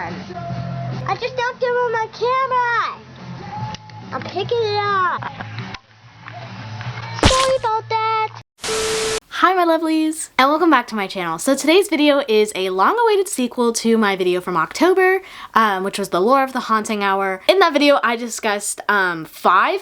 on. I just knocked over my camera. I'm picking it up. Sorry about that. Hi my lovelies, and welcome back to my channel. So today's video is a long-awaited sequel to my video from October, which was the lore of the Haunting Hour. In that video, I discussed 5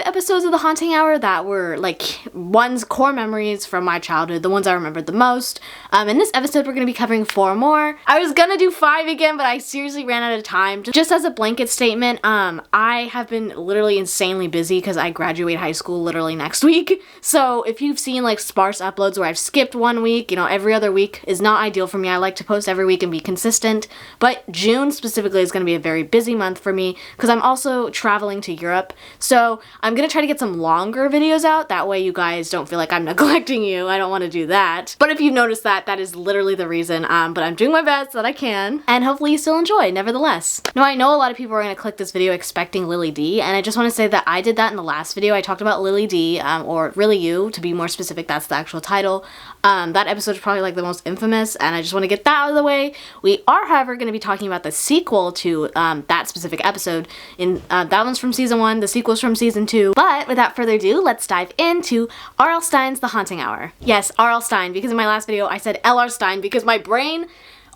episodes of the Haunting Hour that were like one's core memories from my childhood, the ones I remembered the most. In this episode, we're going to be covering 4 more. I was gonna do 5 again, but I seriously ran out of time. Just as a blanket statement, I have been literally insanely busy because I graduate high school literally next week. So if you've seen like sparse uploads where I've skipped one week, you know, every other week is not ideal for me. I like to post every week and be consistent, but June specifically is going to be a very busy month for me because I'm also traveling to Europe. So I'm going to try to get some longer videos out. That way you guys don't feel like I'm neglecting you. I don't want to do that. But if you've noticed that, that is literally the reason. But I'm doing my best that I can, and hopefully you still enjoy nevertheless. Now I know a lot of people are going to click this video expecting Lily D, and I just want to say that I did that in the last video. I talked about Lily D, or Really You, to be more specific, that's the actual title. That episode is probably like the most infamous, and I just want to get that out of the way. We are, however, going to be talking about the sequel to that specific episode. That one's from season 1, the sequel's from season 2. But without further ado, let's dive into R.L. Stine's The Haunting Hour. Yes, R.L. Stine, because in my last video I said L.R. Stine because my brain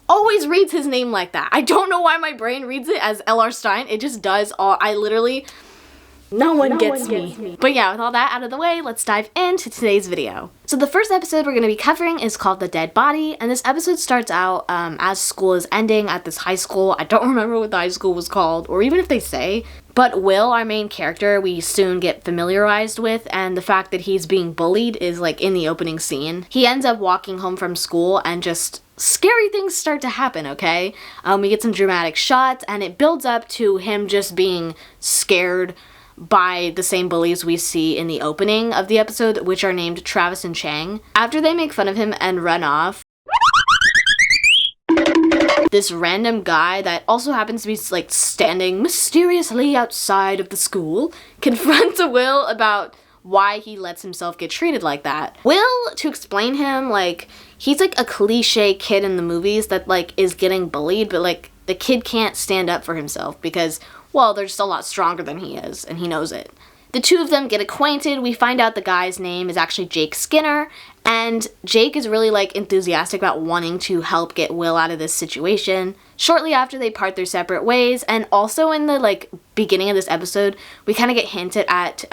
always reads his name like that. I don't know why my brain reads it as L.R. Stine. It just does. I literally... No one gets me. But yeah, with all that out of the way, let's dive into today's video. So the first episode we're going to be covering is called The Dead Body, and this episode starts out as school is ending at this high school. I don't remember what the high school was called, or even if they say, but Will, our main character, we soon get familiarized with, and the fact that he's being bullied is like in the opening scene. He ends up walking home from school and just scary things start to happen, okay? We get some dramatic shots, and it builds up to him just being scared by the same bullies we see in the opening of the episode, which are named Travis and Chang. After they make fun of him and run off, this random guy that also happens to be like standing mysteriously outside of the school confronts Will about why he lets himself get treated like that. Will, to explain him, like, he's like a cliche kid in the movies that like is getting bullied, but like the kid can't stand up for himself because, well, they're just a lot stronger than he is, and he knows it. The two of them get acquainted. We find out the guy's name is actually Jake Skinner, and Jake is really like enthusiastic about wanting to help get Will out of this situation. Shortly after, they part their separate ways, and also in the like beginning of this episode, we kind of get hinted at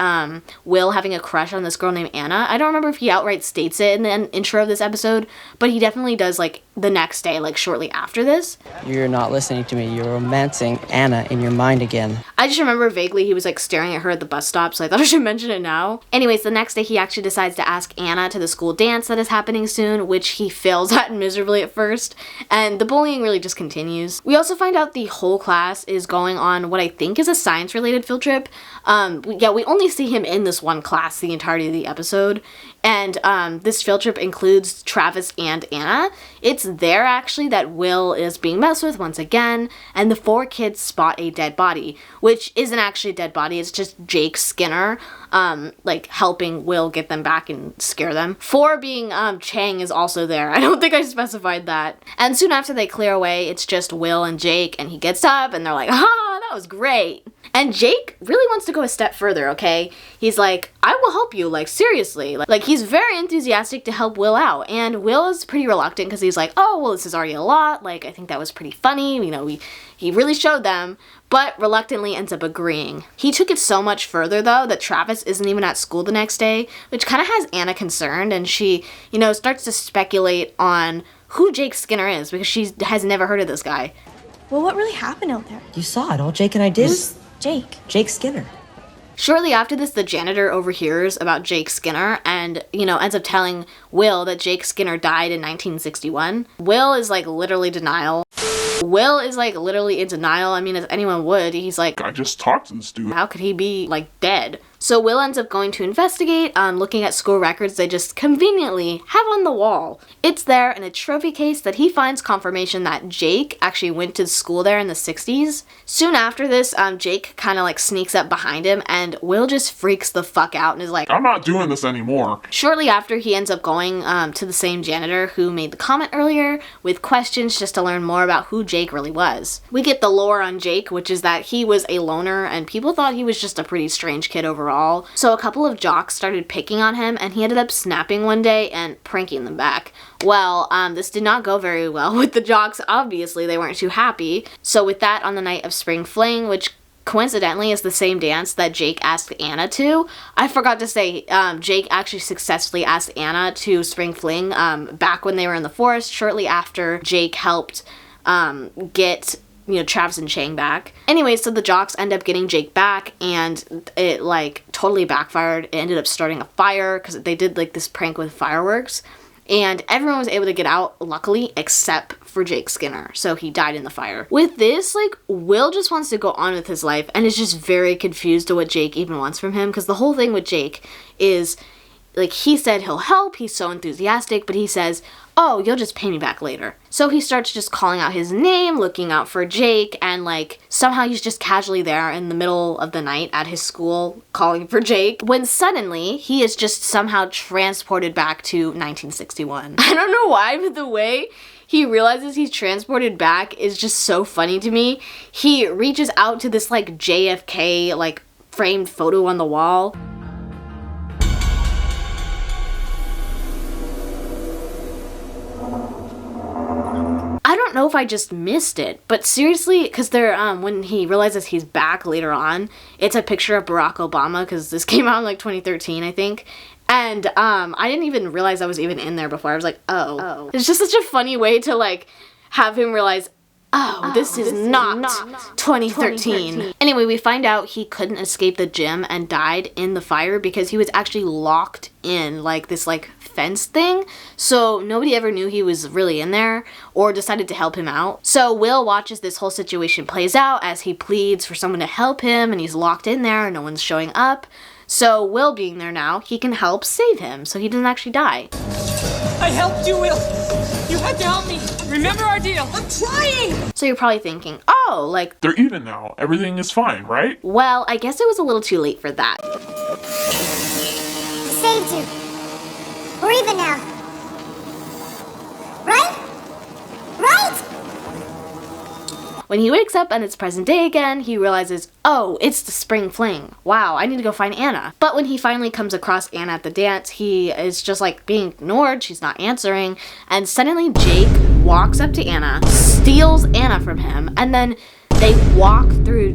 Will having a crush on this girl named Anna. I don't remember if he outright states it in the intro of this episode, but he definitely does like the next day, like shortly after this. You're not listening to me. You're romancing Anna in your mind again. I just remember vaguely he was like staring at her at the bus stop, so I thought I should mention it now. Anyways, the next day he actually decides to ask Anna to the school dance that is happening soon, which he fails at miserably at first, and the bullying really just continues. We also find out the whole class is going on what I think is a science-related field trip. We only see him in this one class the entirety of the episode, and this field trip includes Travis and Anna. It's there actually that Will is being messed with once again, and the 4 kids spot a dead body, which isn't actually a dead body, it's just Jake Skinner like helping Will get them back and scare them. 4 being Chang is also there. I don't think I specified that. And soon after they clear away, it's just Will and Jake, and he gets up and they're like, ah, that was great. And Jake really wants to go a step further, okay? He's like, I will help you, like seriously. Like he's very enthusiastic to help Will out, and Will is pretty reluctant because he's like, oh, well, this is already a lot. Like, I think that was pretty funny. You know, he really showed them, but reluctantly ends up agreeing. He took it so much further, though, that Travis isn't even at school the next day, which kind of has Anna concerned, and she, you know, starts to speculate on who Jake Skinner is because she has never heard of this guy. Well, what really happened out there? You saw it. All Jake and I did. Who's Jake? Jake Skinner. Shortly after this, the janitor overhears about Jake Skinner and, you know, ends up telling Will that Jake Skinner died in 1961. Will is like literally denial. Will is like literally in denial. I mean, as anyone would. He's like, I just talked to this dude. How could he be like dead? So Will ends up going to investigate, looking at school records they just conveniently have on the wall. It's there in a trophy case that he finds confirmation that Jake actually went to school there in the 60s. Soon after this, Jake kind of like sneaks up behind him, and Will just freaks the fuck out and is like, I'm not doing this anymore. Shortly after, he ends up going to the same janitor who made the comment earlier with questions just to learn more about who Jake really was. We get the lore on Jake, which is that he was a loner and people thought he was just a pretty strange kid overall. So a couple of jocks started picking on him and he ended up snapping one day and pranking them back. Well, this did not go very well with the jocks. Obviously, they weren't too happy. So with that, on the night of spring fling, which coincidentally is the same dance that Jake asked Anna to. I forgot to say, Jake actually successfully asked Anna to spring fling back when they were in the forest, shortly after Jake helped get, Travis and Chang back. Anyway, so the jocks end up getting Jake back, and it, like, totally backfired. It ended up starting a fire, because they did, like, this prank with fireworks. And everyone was able to get out, luckily, except for Jake Skinner. So he died in the fire. With this, like, Will just wants to go on with his life and is just very confused to what Jake even wants from him. Because the whole thing with Jake is, like, he said he'll help. He's so enthusiastic. But he says, oh, you'll just pay me back later. So he starts just calling out his name, looking out for Jake, and, like, somehow he's just casually there in the middle of the night at his school calling for Jake, when suddenly he is just somehow transported back to 1961. I don't know why, but the way he realizes he's transported back is just so funny to me. He reaches out to this, like, JFK, like, framed photo on the wall. I don't know if I just missed it, but seriously, because they're, when he realizes he's back later on, it's a picture of Barack Obama, because this came out in, like, 2013, I think, and, I didn't even realize I was even in there before. I was like, oh. It's just such a funny way to, like, have him realize, this is not 2013. Anyway, we find out he couldn't escape the gym and died in the fire because he was actually locked in, like, this, like, fence thing. So nobody ever knew he was really in there or decided to help him out. So Will watches this whole situation plays out as he pleads for someone to help him, and he's locked in there and no one's showing up. So Will being there now, he can help save him so he doesn't actually die. I helped you, Will. You had to help me. Remember our deal. I'm trying. So you're probably thinking, oh, like, They're even now. Everything is fine, right? well, I guess it was a little too late for that. Saved you. We're even now. Right? Right? When he wakes up and it's present day again, he realizes, oh, it's the spring fling. Wow, I need to go find Anna. But when he finally comes across Anna at the dance, he is just like being ignored, she's not answering, and suddenly Jake walks up to Anna, steals Anna from him, and then they walk through,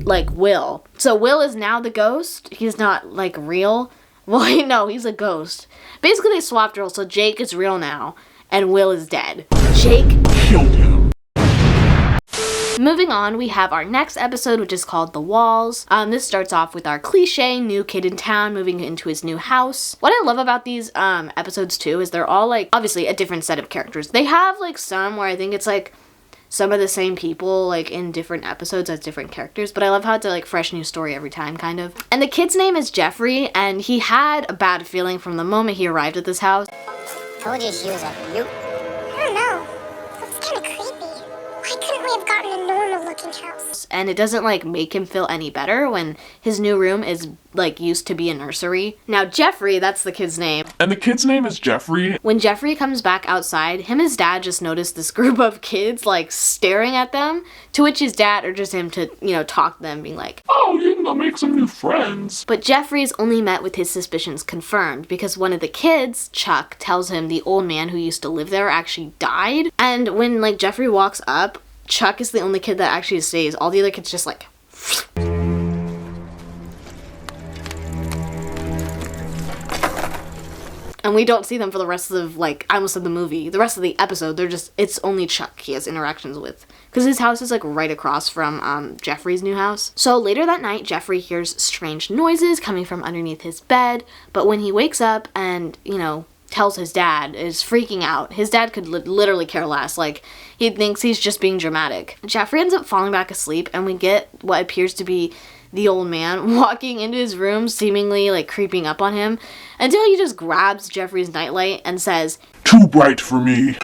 like, Will. So Will is now the ghost. He's not, like, real. Well, no, he's a ghost. Basically, they swapped roles, so Jake is real now, and Will is dead. Jake Killed him. Moving on, we have our next episode, which is called The Walls. This starts off with our cliche new kid in town moving into his new house. What I love about these episodes too is they're all, like, obviously a different set of characters. They have, like, some where I think it's like some of the same people, like, in different episodes as different characters, but I love how it's a, like, fresh new story every time, kind of. And the kid's name is Jeffrey, and he had a bad feeling from the moment he arrived at this house. Told you she was a beaut. I don't know. That's kind of creepy. Why couldn't we have gotten a normal looking house? And it doesn't, like, make him feel any better when his new room is, like, used to be a nursery. Now, Jeffrey, that's the kid's name. And the kid's name is Jeffrey. When Jeffrey comes back outside, him and his dad just noticed this group of kids, like, staring at them, to which his dad urges him to, talk to them, being like, Oh, you can go make some new friends. But Jeffrey's only met with his suspicions confirmed because one of the kids, Chuck, tells him the old man who used to live there actually died. And when, like, Jeffrey walks up, Chuck is the only kid that actually stays. All the other kids just, like... And we don't see them for the rest of, like, I almost said the movie. The rest of the episode, it's only Chuck he has interactions with. Because his house is, like, right across from Jeffrey's new house. So later that night, Jeffrey hears strange noises coming from underneath his bed. But when he wakes up and, tells his dad, is freaking out. His dad could literally care less. Like, he thinks he's just being dramatic. Jeffrey ends up falling back asleep, and we get what appears to be the old man walking into his room, seemingly like creeping up on him, until he just grabs Jeffrey's nightlight and says, Too bright for me.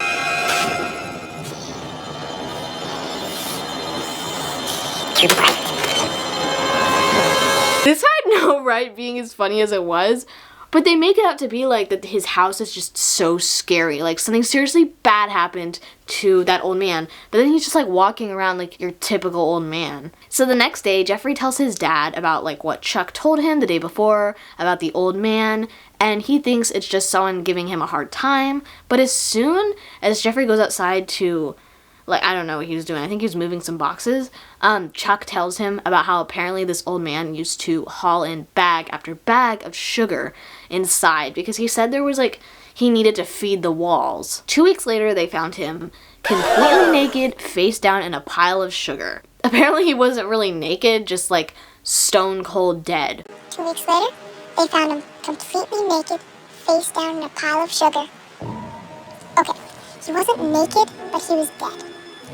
this had no right being as funny as it was, but they make it out to be like that his house is just so scary. Like something seriously bad happened to that old man, but then he's just like walking around like your typical old man. So the next day, Jeffrey tells his dad about like what Chuck told him the day before about the old man, and he thinks it's just someone giving him a hard time. But as soon as Jeffrey goes outside to, like, I don't know what he was doing. I think he was moving some boxes. Chuck tells him about how apparently this old man used to haul in bag after bag of sugar inside because he said there was like, he needed to feed the walls. 2 weeks later, they found him completely naked, face down in a pile of sugar. Apparently he wasn't really naked, just like stone cold dead. 2 weeks later, they found him completely naked, face down in a pile of sugar. Okay, he wasn't naked, but he was dead.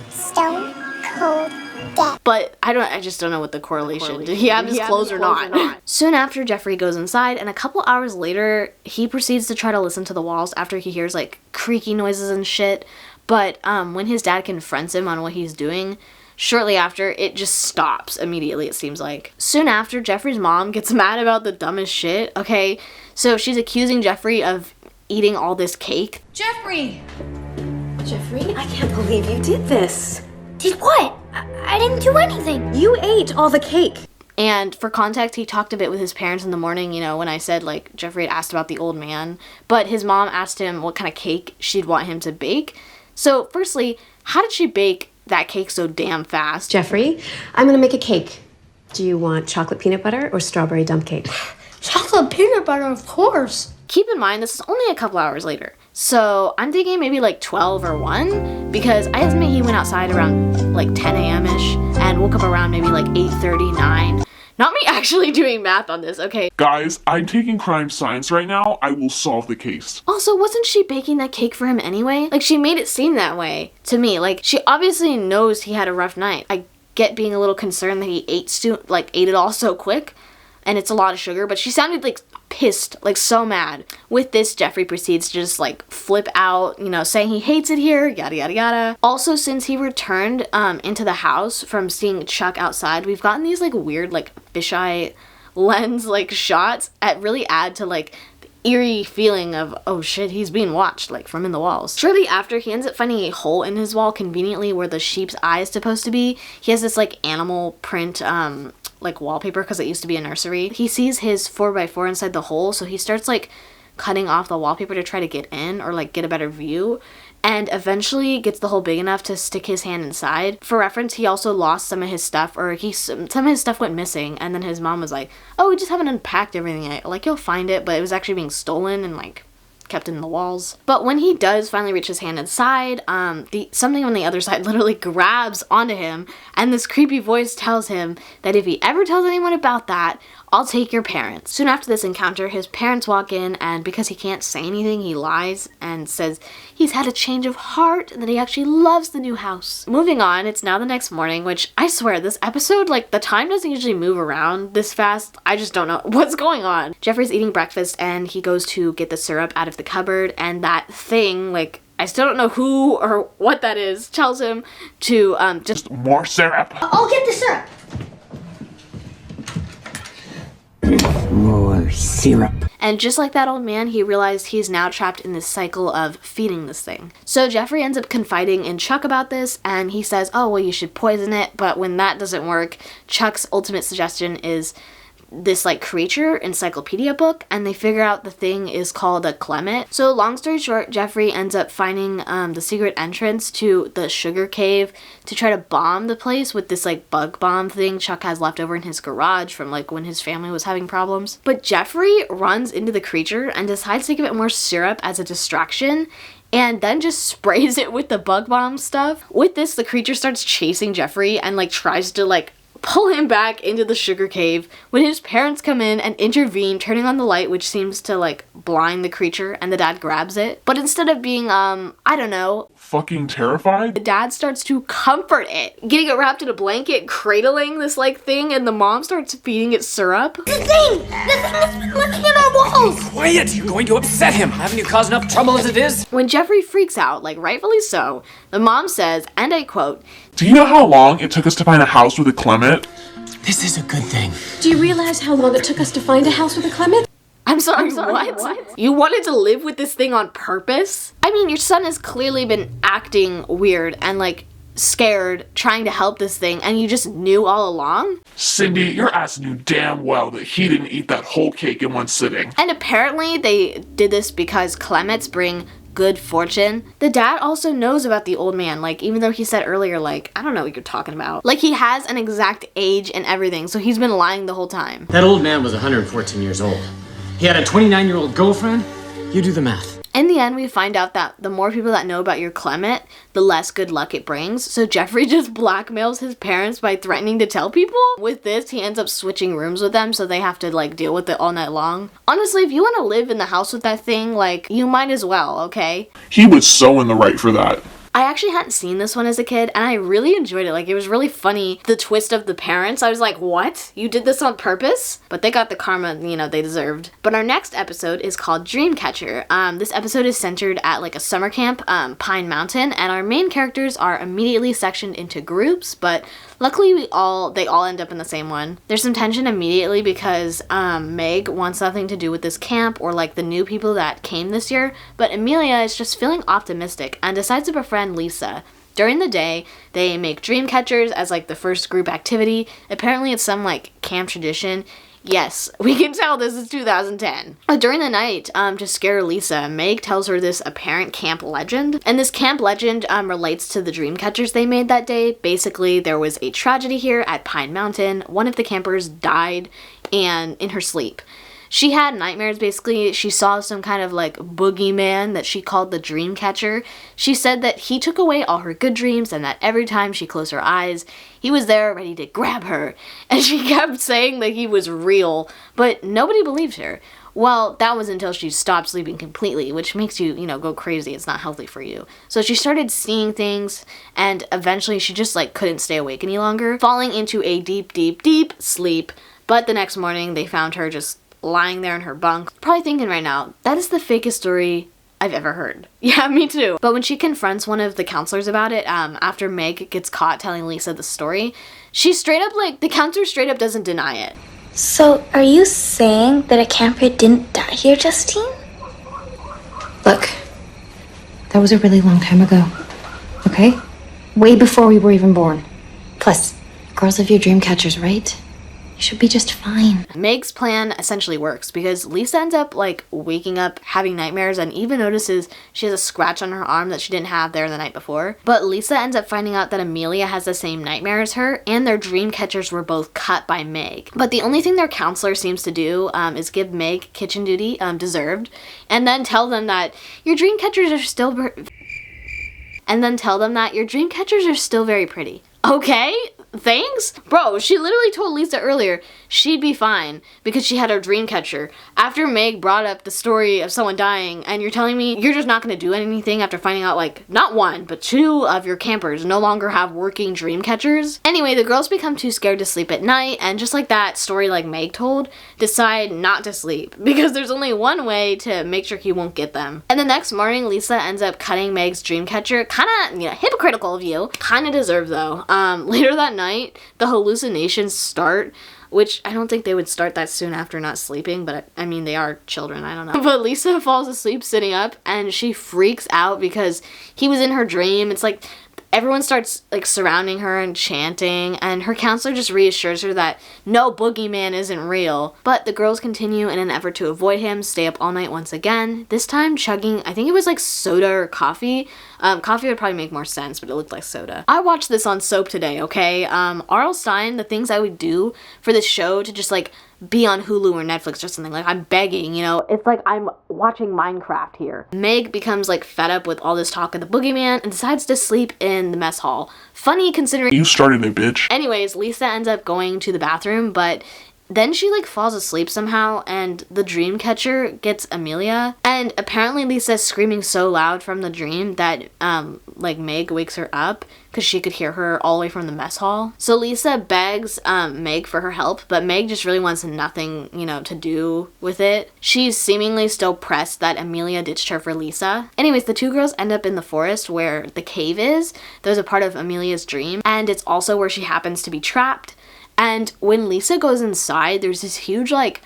Stone cold dead. But I just don't know what the correlation. Did he have his clothes or not? Soon after, Jeffrey goes inside, and a couple hours later, he proceeds to try to listen to the walls after he hears like creaky noises and shit. But when his dad confronts him on what he's doing, shortly after, it just stops immediately, it seems like. Soon after, Jeffrey's mom gets mad about the dumbest shit, okay? So she's accusing Jeffrey of eating all this cake. Jeffrey! Jeffrey, I can't believe you did this. Did what? I didn't do anything. You ate all the cake. And for context, he talked a bit with his parents in the morning, you know, when I said, like, Jeffrey had asked about the old man. But his mom asked him what kind of cake she'd want him to bake. So, firstly, how did she bake that cake so damn fast? Jeffrey, I'm gonna make a cake. Do you want chocolate peanut butter or strawberry dump cake? Chocolate peanut butter, of course. Keep in mind, this is only a couple hours later. So I'm thinking maybe like 12 or 1, because I estimate he went outside around like 10 a.m.-ish and woke up around maybe like 8:30, 9. Not me actually doing math on this, okay? Guys, I'm taking crime science right now. I will solve the case. Also, wasn't she baking that cake for him anyway? Like, she made it seem that way to me. Like, she obviously knows he had a rough night. I get being a little concerned that he ate it all so quick, and it's a lot of sugar, but she sounded like pissed, like so mad. With this, Jeffrey proceeds to just like flip out, you know, saying he hates it here, yada yada yada. Also, since he returned into the house from seeing Chuck outside, we've gotten these like weird like fisheye lens like shots that really add to like the eerie feeling of, oh shit, he's being watched, like from in the walls. Shortly after, he ends up finding a hole in his wall conveniently where the sheep's eye is supposed to be. He has this like animal print like wallpaper because it used to be a nursery. He sees his 4x4 inside the hole, so he starts like cutting off the wallpaper to try to get in or like get a better view, and eventually gets the hole big enough to stick his hand inside. For reference, he also lost some of his stuff, or some of his stuff went missing, and then his mom was like, oh, we just haven't unpacked everything yet. Like, you'll find it, but it was actually being stolen and like kept in the walls. But when he does finally reach his hand inside, something on the other side literally grabs onto him, and this creepy voice tells him that if he ever tells anyone about that, I'll take your parents. Soon after this encounter, his parents walk in, and because he can't say anything, he lies and says he's had a change of heart and that he actually loves the new house. Moving on, it's now the next morning, which I swear, this episode, like, the time doesn't usually move around this fast. I just don't know what's going on. Jeffrey's eating breakfast, and he goes to get the syrup out of the cupboard, and that thing, like, I still don't know who or what that is, tells him to just More syrup. I'll get the syrup. More syrup. And just like that old man, he realized he's now trapped in this cycle of feeding this thing. So Jeffrey ends up confiding in Chuck about this, and he says, oh, well, you should poison it. But when that doesn't work, Chuck's ultimate suggestion is this like creature encyclopedia book, and they figure out the thing is called a Clement. So long story short, Jeffrey ends up finding the secret entrance to the sugar cave to try to bomb the place with this like bug bomb thing Chuck has left over in his garage from like when his family was having problems. But Jeffrey runs into the creature and decides to give it more syrup as a distraction, and then just sprays it with the bug bomb stuff. With this, the creature starts chasing Jeffrey and like tries to like pull him back into the sugar cave when his parents come in and intervene, turning on the light, which seems to like blind the creature, and the dad grabs it. But instead of being I don't know, fucking terrified. The dad starts to comfort it, getting it wrapped in a blanket, cradling this like thing, and the mom starts feeding it syrup. The thing that's been living in our walls. Quiet! You're going to upset him. Haven't you caused enough trouble as it is? When Jeffrey freaks out, like rightfully so, the mom says, and I quote, Do you know how long it took us to find a house with a Clement? This is a good thing. Do you realize how long it took us to find a house with a Clement? I'm sorry, what? You wanted to live with this thing on purpose? I mean, your son has clearly been acting weird and like scared, trying to help this thing, and you just knew all along? Cindy, your ass knew damn well that he didn't eat that whole cake in one sitting. And apparently they did this because Clements bring good fortune. The dad also knows about the old man, like even though he said earlier, like, I don't know what you're talking about. Like he has an exact age and everything, so he's been lying the whole time. That old man was 114 years old. He had a 29-year-old girlfriend? You do the math. In the end, we find out that the more people that know about your Clement, the less good luck it brings. So Jeffrey just blackmails his parents by threatening to tell people. With this, he ends up switching rooms with them, so they have to like deal with it all night long. Honestly, if you want to live in the house with that thing, like, you might as well, okay? He was so in the right for that. I actually hadn't seen this one as a kid, and I really enjoyed it. Like, it was really funny. The twist of the parents, I was like, what? You did this on purpose? But they got the karma, you know, they deserved. But our next episode is called Dreamcatcher. This episode is centered at, like, a summer camp, Pine Mountain, and our main characters are immediately sectioned into groups, but luckily they all end up in the same one. There's some tension immediately because Meg wants nothing to do with this camp or, like, the new people that came this year, but Amelia is just feeling optimistic and decides to befriend Lisa. During the day, they make dream catchers as like the first group activity. Apparently it's some like camp tradition. Yes, we can tell this is 2010. But during the night, to scare Lisa, Meg tells her this apparent camp legend. And this camp legend relates to the dream catchers they made that day. Basically, there was a tragedy here at Pine Mountain. One of the campers died and in her sleep. She had nightmares, basically. She saw some kind of like boogeyman that she called the Dreamcatcher. She said that he took away all her good dreams and that every time she closed her eyes, he was there ready to grab her. And she kept saying that he was real, but nobody believed her. Well, that was until she stopped sleeping completely, which makes you, go crazy. It's not healthy for you. So she started seeing things, and eventually she just like couldn't stay awake any longer, falling into a deep, deep, deep sleep. But the next morning, they found her just lying there in her bunk, probably thinking right now, that is the fakest story I've ever heard. Yeah, me too. But when she confronts one of the counselors about it, after Meg gets caught telling Lisa the story, she straight up, the counselor straight up doesn't deny it. So, are you saying that a camper didn't die here, Justine? Look, that was a really long time ago, okay? Way before we were even born. Plus, girls have your dream catchers, right? You should be just fine. Meg's plan essentially works because Lisa ends up waking up having nightmares and even notices she has a scratch on her arm that she didn't have there the night before. But Lisa ends up finding out that Amelia has the same nightmare as her and their dream catchers were both cut by Meg. But the only thing their counselor seems to do is give Meg kitchen duty, deserved, and then tell them that your dream catchers are still very pretty. Okay? Thanks? Bro, she literally told Lisa earlier she'd be fine because she had her dream catcher. After Meg brought up the story of someone dying, and you're telling me you're just not going to do anything after finding out, not one, but two of your campers no longer have working dream catchers? Anyway, the girls become too scared to sleep at night, and just like that story Meg told, decide not to sleep because there's only one way to make sure he won't get them. And the next morning, Lisa ends up cutting Meg's dream catcher. Kinda, hypocritical of you. Kinda deserved though. Later that night, the hallucinations start, which I don't think they would start that soon after not sleeping, but I mean, they are children, I don't know. But Lisa falls asleep sitting up, and she freaks out because he was in her dream. It's like everyone starts surrounding her and chanting, and her counselor just reassures her that no boogeyman isn't real. But the girls continue in an effort to avoid him, stay up all night once again, this time chugging, I think it was soda or coffee. Coffee would probably make more sense, but it looked like soda. I watched this on Soap Today, okay? R.L. Stine, the things I would do for this show to just be on Hulu or Netflix or something. I'm begging, it's like I'm watching Minecraft here. Meg becomes fed up with all this talk of the boogeyman and decides to sleep in the mess hall. Funny considering You started it, bitch. Anyways, Lisa ends up going to the bathroom, but Then she like falls asleep somehow, and the Dreamcatcher gets Amelia, and apparently Lisa's screaming so loud from the dream that like Meg wakes her up because she could hear her all the way from the mess hall. So Lisa begs Meg for her help, but Meg just really wants nothing, you know, to do with it. She's seemingly still pressed that Amelia ditched her for Lisa. Anyways, the two girls end up in the forest where the cave is. There's a part of Amelia's dream, and it's also where she happens to be trapped. And when Lisa goes inside, there's this huge like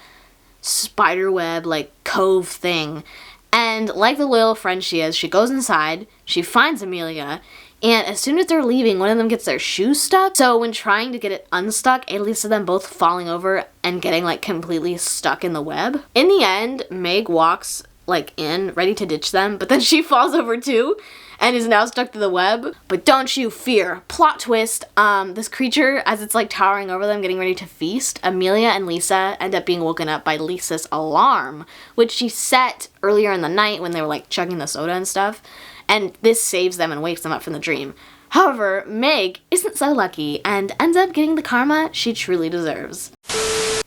spiderweb like cove thing. And like the loyal friend she is, she goes inside, she finds Amelia, and as soon as they're leaving, one of them gets their shoe stuck. So when trying to get it unstuck, it leads to them both falling over and getting like completely stuck in the web. In the end, Meg walks like in, ready to ditch them, but then she falls over too and is now stuck to the web. But don't you fear. Plot twist, this creature, as it's like towering over them, getting ready to feast, Amelia and Lisa end up being woken up by Lisa's alarm, which she set earlier in the night when they were like chugging the soda and stuff. And this saves them and wakes them up from the dream. However, Meg isn't so lucky and ends up getting the karma she truly deserves.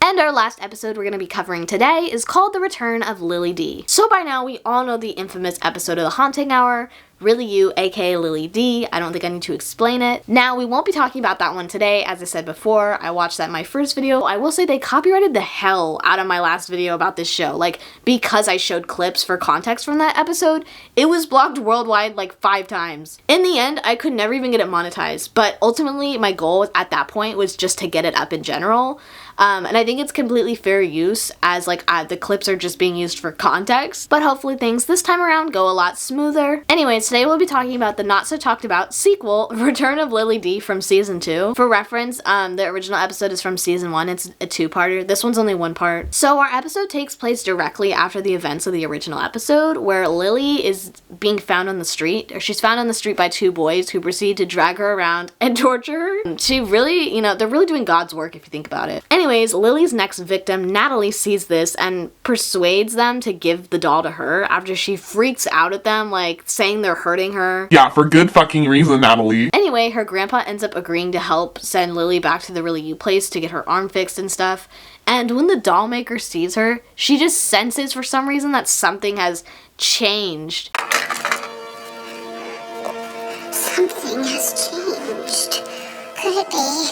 And our last episode we're going to be covering today is called The Return of Lily D. So by now we all know the infamous episode of The Haunting Hour, Really You, aka Lily D. I don't think I need to explain it. Now, we won't be talking about that one today. As I said before, I watched that in my first video. I will say they copyrighted the hell out of my last video about this show. Like, because I showed clips for context from that episode, it was blocked worldwide like 5 times. In the end, I could never even get it monetized, but ultimately my goal at that point was just to get it up in general. And I think it's completely fair use, as like the clips are just being used for context, but hopefully things this time around go a lot smoother. Anyways, today we'll be talking about the not so talked about sequel, Return of Lily D from season 2. For reference, the original episode is from season 1. It's a 2-parter. This one's only 1 part. So our episode takes place directly after the events of the original episode, where Lily is being found on the street, or she's found on the street by 2 boys who proceed to drag her around and torture her. She really, you know, they're really doing God's work if you think about it. Anyways, Lily's next victim, Natalie, sees this and persuades them to give the doll to her after she freaks out at them, like saying they're hurting her. Yeah, for good fucking reason, Natalie. Anyway, her grandpa ends up agreeing to help send Lily back to the Really You place to get her arm fixed and stuff. And when the doll maker sees her, she just senses for some reason that something has changed. Something has changed. Could it be?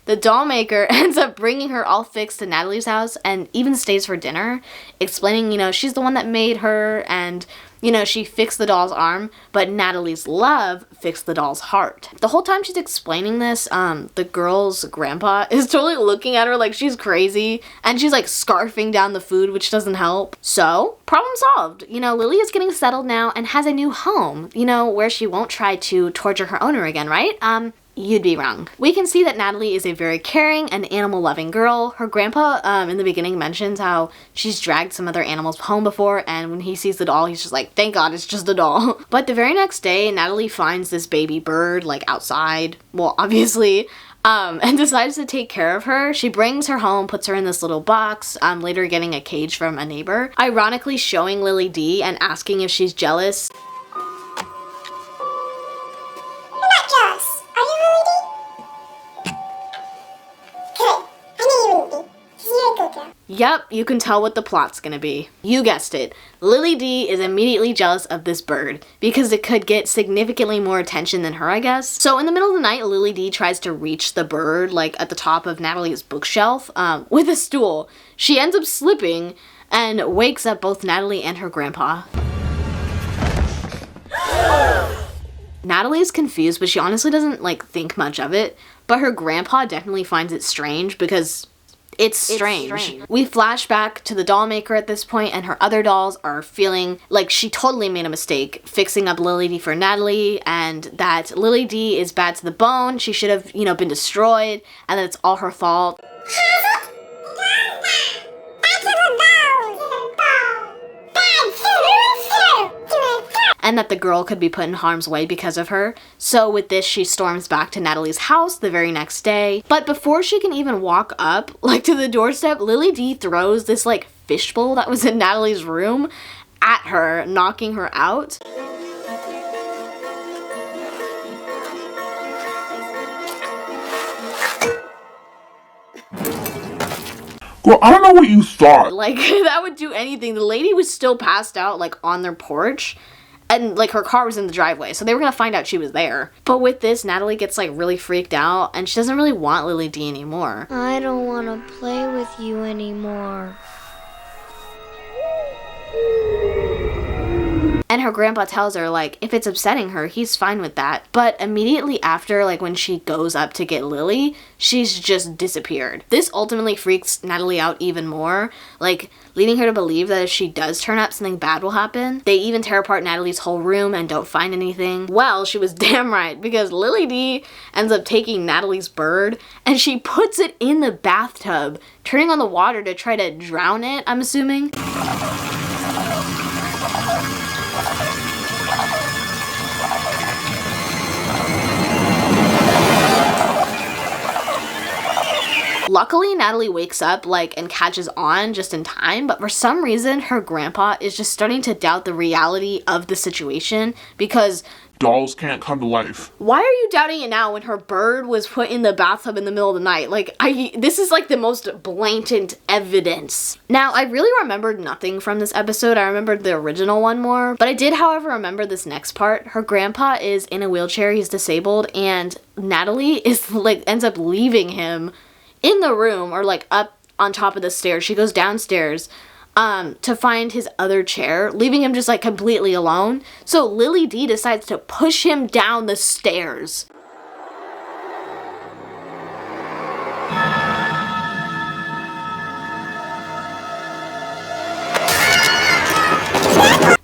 The doll maker ends up bringing her all fixed to Natalie's house and even stays for dinner, explaining, you know, she's the one that made her and, you know, she fixed the doll's arm, but Natalie's love fixed the doll's heart. The whole time she's explaining this, the girl's grandpa is totally looking at her like she's crazy, and she's like scarfing down the food, which doesn't help. So, problem solved. You know, Lily is getting settled now and has a new home, you know, where she won't try to torture her owner again, right? You'd be wrong. We can see that Natalie is a very caring and animal-loving girl. Her grandpa, in the beginning, mentions how she's dragged some other animals home before, and when he sees the doll, he's just like, thank God it's just a doll. But the very next day, Natalie finds this baby bird, like, outside. Well, obviously. And decides to take care of her. She brings her home, puts her in this little box, later getting a cage from a neighbor. Ironically showing Lily D and asking if she's jealous. I'm not jealous. Are you Lily D? Good. I knew you wouldn't be. 'Cause you're a good girl. Yep, you can tell what the plot's gonna be. You guessed it. Lily D is immediately jealous of this bird because it could get significantly more attention than her, I guess. So in the middle of the night, Lily D tries to reach the bird, like at the top of Natalie's bookshelf, with a stool. She ends up slipping and wakes up both Natalie and her grandpa. Natalie's confused, but she honestly doesn't like think much of it. But her grandpa definitely finds it strange because it's strange. We flash back to the doll maker at this point, and her other dolls are feeling like she totally made a mistake fixing up Lily D for Natalie, and that Lily D is bad to the bone. She should have, you know, been destroyed, and that it's all her fault. And that the girl could be put in harm's way because of her. So with this, she storms back to Natalie's house the very next day. But before she can even walk up, like to the doorstep, Lily D throws this like fishbowl that was in Natalie's room at her, knocking her out. Girl, I don't know what you thought. Like, that would do anything. The lady was still passed out, like, on their porch. And, like, her car was in the driveway, so they were gonna find out she was there. But with this, Natalie gets, like, really freaked out, and she doesn't really want Lily D anymore. I don't want to play with you anymore. And her grandpa tells her, like, if it's upsetting her, he's fine with that. But immediately after, like, when she goes up to get Lily, she's just disappeared. This ultimately freaks Natalie out even more, like, leading her to believe that if she does turn up, something bad will happen. They even tear apart Natalie's whole room and don't find anything. Well, she was damn right, because Lily D ends up taking Natalie's bird, and she puts it in the bathtub, turning on the water to try to drown it, I'm assuming. Luckily, Natalie wakes up, like, and catches on just in time, but for some reason, her grandpa is just starting to doubt the reality of the situation because dolls can't come to life. Why are you doubting it now when her bird was put in the bathtub in the middle of the night? Like, this is like the most blatant evidence. Now, I really remembered nothing from this episode. I remembered the original one more, but I did, however, remember this next part. Her grandpa is in a wheelchair, he's disabled, and Natalie is, like, ends up leaving him in the room, or like up on top of the stairs. She goes downstairs to find his other chair, leaving him just like completely alone. So Lily D decides to push him down the stairs.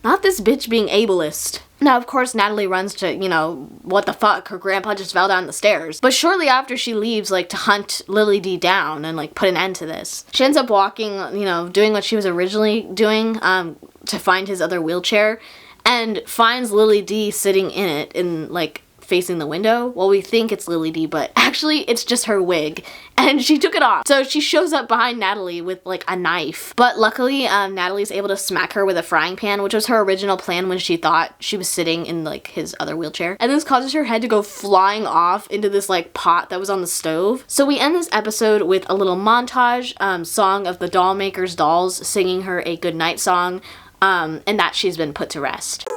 Not this bitch being ableist. Now, of course, Natalie runs to, you know, what the fuck, her grandpa just fell down the stairs. But shortly after she leaves, like, to hunt Lily D down and, like, put an end to this. She ends up walking, you know, doing what she was originally doing to find his other wheelchair, and finds Lily D sitting in it, in, like, facing the window. Well, we think it's Lily D, but actually it's just her wig, and she took it off. So she shows up behind Natalie with like a knife, but luckily Natalie's able to smack her with a frying pan, which was her original plan when she thought she was sitting in like his other wheelchair, and this causes her head to go flying off into this like pot that was on the stove. So we end this episode with a little montage song of the doll maker's dolls singing her a goodnight song, and that she's been put to rest.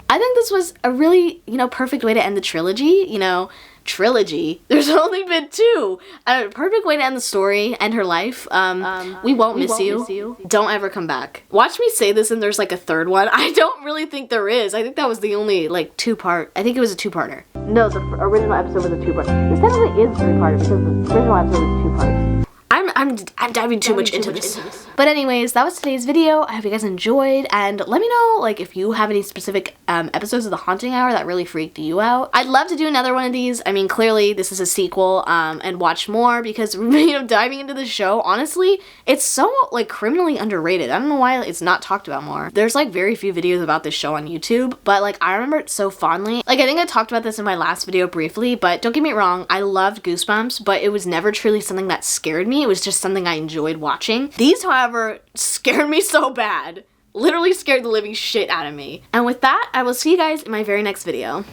I think this was a really, you know, perfect way to end the trilogy, you know, trilogy. There's only been two. A perfect way to end the story and her life. We won't miss you. Don't ever come back. Watch me say this and there's like a third one. I don't really think there is. I think that was the only like two-part. I think it was a two-parter. No, the original episode was a two-part. This technically is a three-parter because the original episode was two parts. I'm diving too much into this. But anyways, that was today's video. I hope you guys enjoyed, and let me know like if you have any specific episodes of The Haunting Hour that really freaked you out. I'd love to do another one of these. I mean, clearly this is a sequel, and watch more because, you know, diving into the show, honestly, it's so like criminally underrated. I don't know why it's not talked about more. There's like very few videos about this show on YouTube, but like I remember it so fondly. Like I think I talked about this in my last video briefly, but don't get me wrong, I loved Goosebumps, but it was never truly something that scared me. It was just something I enjoyed watching. These, however, scared me so bad. Literally scared the living shit out of me. And with that, I will see you guys in my very next video.